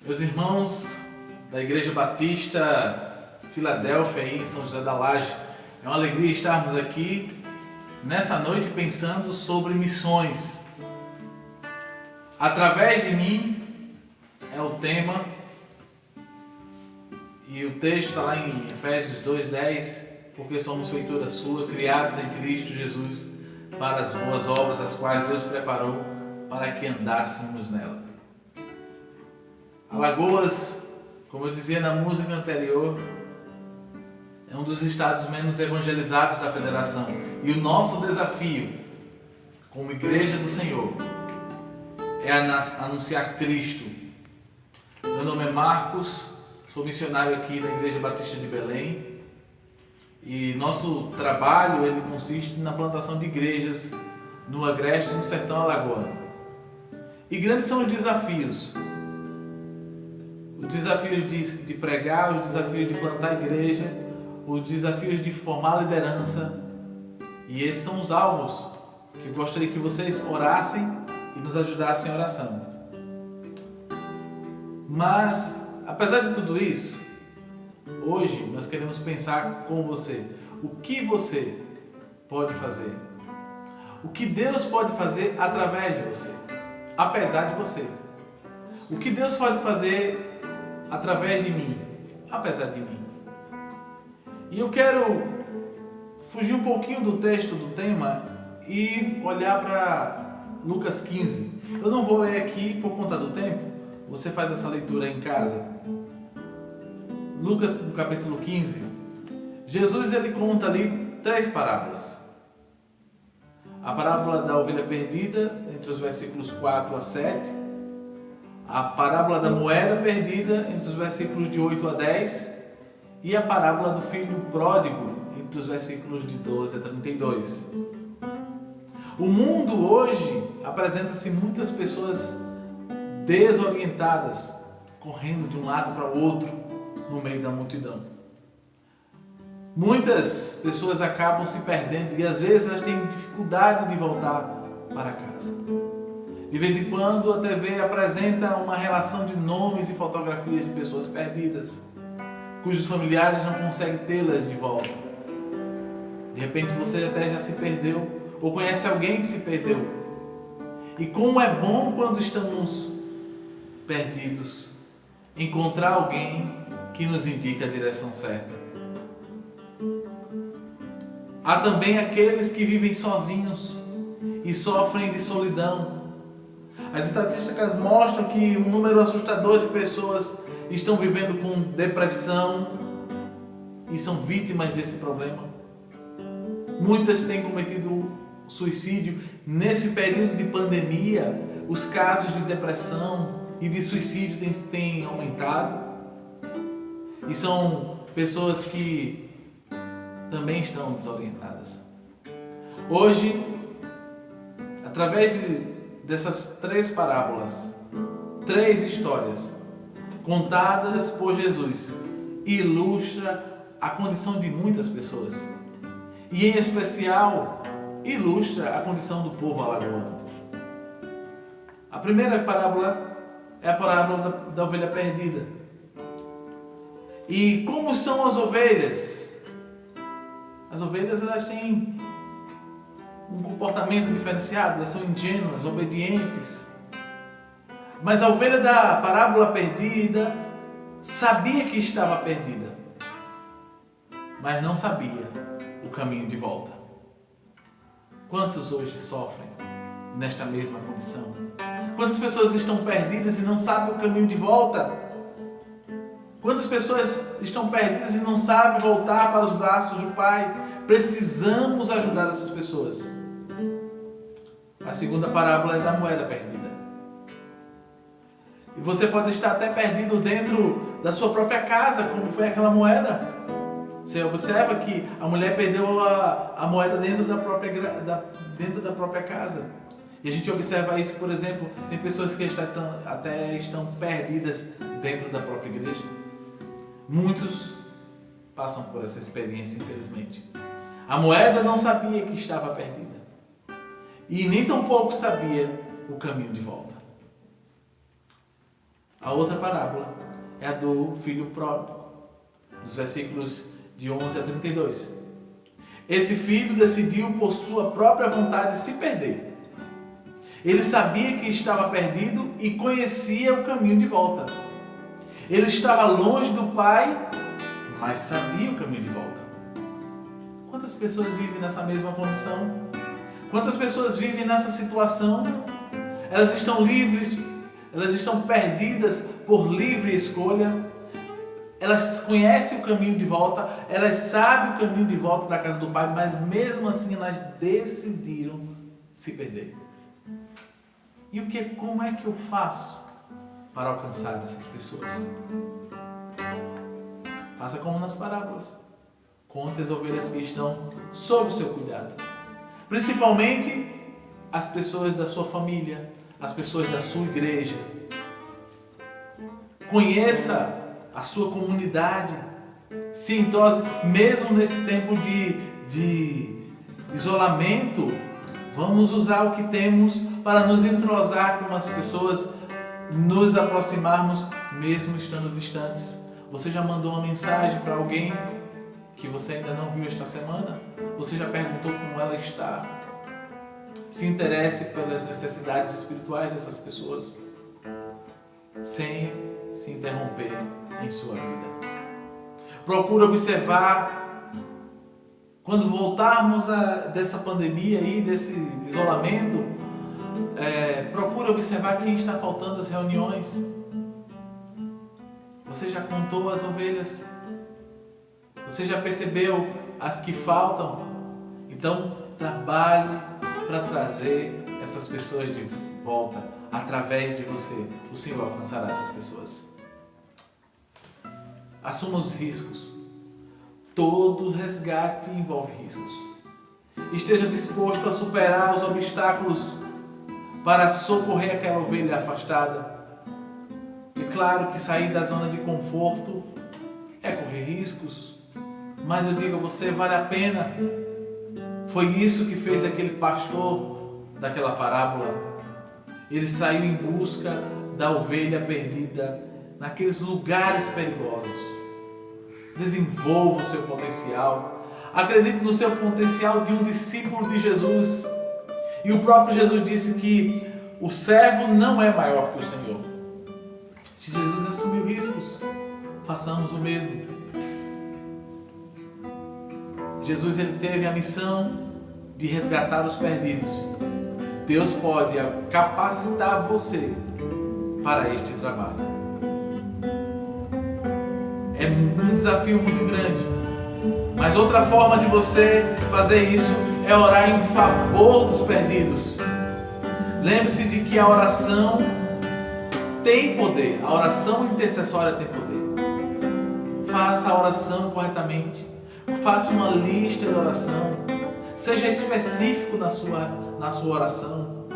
Meus irmãos da Igreja Batista Filadélfia, aí em São José da Laje, é uma alegria estarmos aqui nessa noite pensando sobre missões. Através de mim é o tema, e o texto está lá em Efésios 2:10, porque somos feitura sua, criados em Cristo Jesus para as boas obras, as quais Deus preparou para que andássemos nelas. Alagoas, como eu dizia na música anterior, é um dos estados menos evangelizados da federação. E o nosso desafio, como Igreja do Senhor, é anunciar Cristo. Meu nome é Marcos, sou missionário aqui da Igreja Batista de Belém. E nosso trabalho ele consiste na plantação de igrejas no Agreste e no Sertão Alagoano. E grandes são os desafios. Os desafios de pregar, os desafios de plantar igreja, os desafios de formar liderança. E esses são os alvos que eu gostaria que vocês orassem e nos ajudassem em oração. Mas, apesar de tudo isso, hoje nós queremos pensar com você. O que você pode fazer? O que Deus pode fazer através de você? Apesar de você. O que Deus pode fazer através de mim, apesar de mim. E eu quero fugir um pouquinho do texto, do tema, e olhar para Lucas 15. Eu não vou ler aqui por conta do tempo, você faz essa leitura em casa. Lucas, no capítulo 15, Jesus ele conta ali 3 parábolas. A parábola da ovelha perdida, entre os versículos 4 a 7. A parábola da moeda perdida, entre os versículos de 8 a 10, e a parábola do filho pródigo, entre os versículos de 12 a 32. O mundo hoje apresenta-se muitas pessoas desorientadas, correndo de um lado para o outro no meio da multidão. Muitas pessoas acabam se perdendo e às vezes elas têm dificuldade de voltar para casa. De vez em quando a TV apresenta uma relação de nomes e fotografias de pessoas perdidas, cujos familiares não conseguem tê-las de volta. De repente você até já se perdeu, ou conhece alguém que se perdeu. E como é bom quando estamos perdidos, encontrar alguém que nos indique a direção certa. Há também aqueles que vivem sozinhos e sofrem de solidão. As estatísticas mostram que um número assustador de pessoas estão vivendo com depressão e são vítimas desse problema. Muitas têm cometido suicídio. Nesse período de pandemia, os casos de depressão e de suicídio têm aumentado. E são pessoas que também estão desorientadas. Hoje, através dessas 3 parábolas, 3 histórias contadas por Jesus, ilustra a condição de muitas pessoas e, em especial, ilustra a condição do povo alagoano. A primeira parábola é a parábola da ovelha perdida. E como são as ovelhas? As ovelhas elas têm um comportamento diferenciado, elas são ingênuas, obedientes. Mas a ovelha da parábola perdida sabia que estava perdida, mas não sabia o caminho de volta. Quantos hoje sofrem nesta mesma condição? Quantas pessoas estão perdidas e não sabem o caminho de volta? Quantas pessoas estão perdidas e não sabem voltar para os braços do Pai? Precisamos ajudar essas pessoas. A segunda parábola é da moeda perdida. E você pode estar até perdido dentro da sua própria casa, como foi aquela moeda. Você observa que a mulher perdeu a moeda dentro da própria casa. E a gente observa isso, por exemplo, tem pessoas que até estão perdidas dentro da própria igreja. Muitos passam por essa experiência, infelizmente. A moeda não sabia que estava perdida. E nem tampouco sabia o caminho de volta. A outra parábola é a do filho pródigo, dos versículos de 11 a 32. Esse filho decidiu por sua própria vontade se perder. Ele sabia que estava perdido e conhecia o caminho de volta. Ele estava longe do pai, mas sabia o caminho de volta. Quantas pessoas vivem nessa mesma condição? Quantas pessoas vivem nessa situação? Elas estão livres, elas estão perdidas por livre escolha. Elas conhecem o caminho de volta, elas sabem o caminho de volta da casa do pai, mas mesmo assim elas decidiram se perder. E como é que eu faço para alcançar essas pessoas? Faça como nas parábolas. Conte as ovelhas que estão sob o seu cuidado. Principalmente as pessoas da sua família, as pessoas da sua igreja. Conheça a sua comunidade. Se entrose, mesmo nesse tempo de isolamento, vamos usar o que temos para nos entrosar com as pessoas, nos aproximarmos, mesmo estando distantes. Você já mandou uma mensagem para alguém que você ainda não viu esta semana? Você já perguntou como ela está? Se interesse pelas necessidades espirituais dessas pessoas, sem se interromper em sua vida. Procura observar, quando voltarmos dessa pandemia aí, desse isolamento, procura observar quem está faltando às reuniões. Você já contou as ovelhas? Você já percebeu as que faltam? Então, trabalhe para trazer essas pessoas de volta. Através de você, o Senhor alcançará essas pessoas. Assuma os riscos. Todo resgate envolve riscos. Esteja disposto a superar os obstáculos para socorrer aquela ovelha afastada. É claro que sair da zona de conforto é correr riscos, mas eu digo a você, vale a pena. Foi isso que fez aquele pastor daquela parábola. Ele saiu em busca da ovelha perdida naqueles lugares perigosos. Desenvolva o seu potencial. Acredite no seu potencial de um discípulo de Jesus. E o próprio Jesus disse que o servo não é maior que o Senhor. Se Jesus assumiu riscos, façamos o mesmo. Jesus ele teve a missão de resgatar os perdidos. Deus pode capacitar você para este trabalho. É um desafio muito grande, mas outra forma de você fazer isso é orar em favor dos perdidos. Lembre-se de que a oração tem poder, a oração intercessória tem poder. Faça a oração corretamente, faça uma lista de oração, seja específico na sua oração.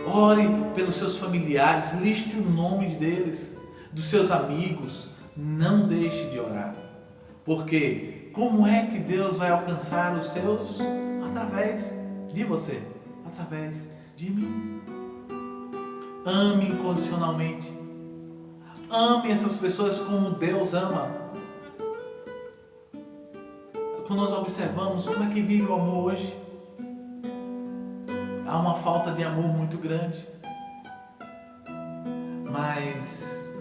Ore pelos seus familiares, liste o nome deles, dos seus amigos. Não deixe de orar. Porque como é que Deus vai alcançar os seus? Através de você, através de mim. Ame incondicionalmente. Ame essas pessoas como Deus ama. Quando nós observamos como é que vive o amor hoje, há uma falta de amor muito grande. Mas,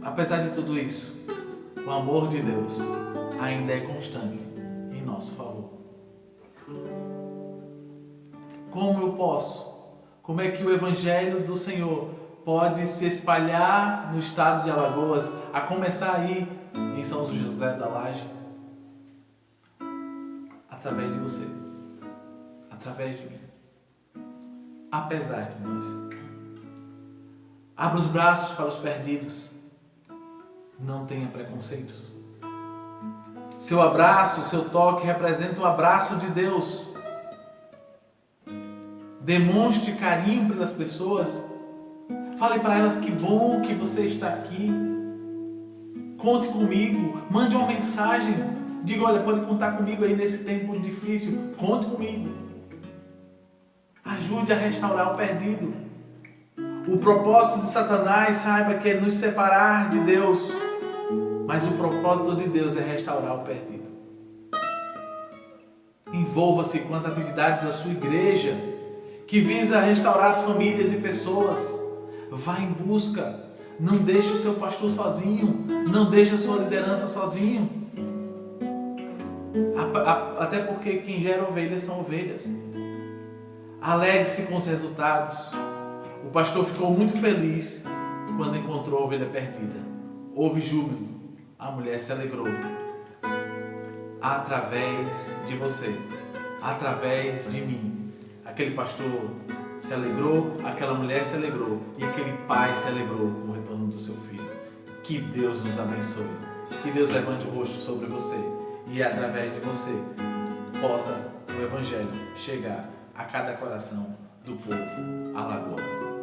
apesar de tudo isso, o amor de Deus ainda é constante em nosso favor. Como é que o Evangelho do Senhor pode se espalhar no estado de Alagoas, a começar aí em São José da Laje? Através de você, através de mim, apesar de nós. Abra os braços para os perdidos. Não tenha preconceitos. Seu abraço, seu toque representa o abraço de Deus. Demonstre carinho pelas pessoas. Fale para elas que bom que você está aqui. Conte comigo. Mande uma mensagem. Diga, olha, pode contar comigo aí nesse tempo difícil. Conte comigo. Ajude a restaurar o perdido. O propósito de Satanás, saiba que é nos separar de Deus. Mas o propósito de Deus é restaurar o perdido. Envolva-se com as atividades da sua igreja, que visa restaurar as famílias e pessoas. Vá em busca. Não deixe o seu pastor sozinho. Não deixe a sua liderança sozinho. Até porque quem gera ovelhas são ovelhas. Alegre-se com os resultados. O pastor ficou muito feliz quando encontrou a ovelha perdida. Houve júbilo. A mulher se alegrou. Através de você. Através de mim. Aquele pastor se alegrou, aquela mulher se alegrou e aquele pai se alegrou com o retorno do seu filho. Que Deus nos abençoe. Que Deus levante o rosto sobre você e através de você possa o Evangelho chegar a cada coração do povo alagoano.